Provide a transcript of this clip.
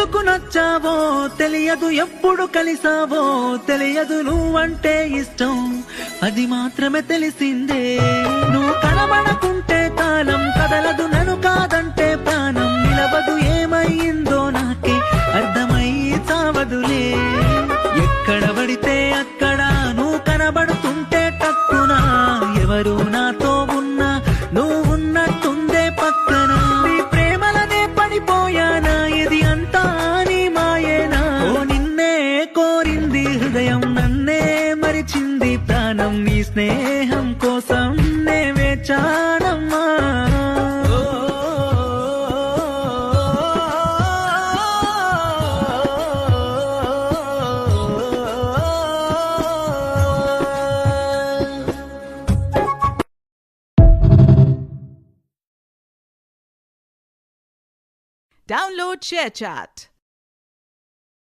ఎందుకు నచ్చావో తెలియదు, ఎప్పుడు కలిసావో తెలియదు, నువ్వంటే ఇష్టం అది మాత్రమే తెలిసిందే. నువ్వు కనబడకుంటే కాలం కదలదు, నన్ను కాదంటే ప్రాణం నిలవదు, ఏమయ్యిందో నాకే అర్థమై చావదులే. ఎక్కడ పడితే అక్కడ నువ్వు కనబడుతుంటే టక్కునా, ఎవరు నాతో ఉన్నా నువ్వు ఉన్నట్టుందే పక్కన. నీ ప్రేమలనే పడిపోయానా, ఇది అంతా నీ మాయేనా? ఓ నిన్నే కోరింది హృదయం, నన్నే మరిచింది ప్రాణం, నీ స్నేహం కోసం నే వేచానమ్మా. Download ShareChat.